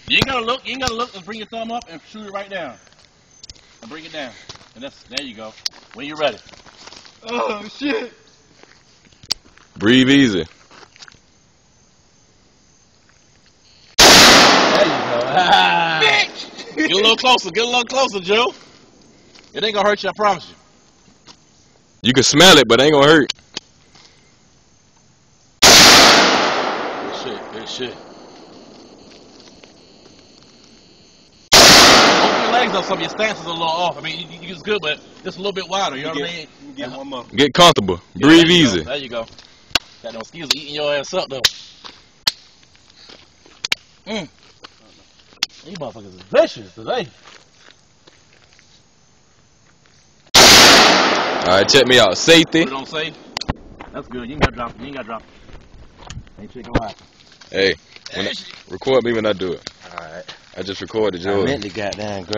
You ain't gotta look. You ain't gotta look. Just bring your thumb up and shoot it right down. And bring it down. And there you go. When you're ready. Oh shit. Breathe easy. There you go. Bitch! Get a little closer. Get a little closer, Joe. It ain't gonna hurt you. I promise you. You can smell it, but it ain't gonna hurt. Good shit. Good shit. Open your legs up. Some of your stance is a little off. I mean, you it's good, but just a little bit wider. You know what I mean? Get one more. Get comfortable. Breathe easy. There you go. Got no skills eating your ass up though. These motherfuckers is vicious today. Alright, check me out. Safety. Put it on safe. That's good. You ain't gotta drop it. You ain't gotta drop it. Ain't shit gonna happen. Hey, record me when I do it. Alright. I just recorded I yours. meant to goddamn grab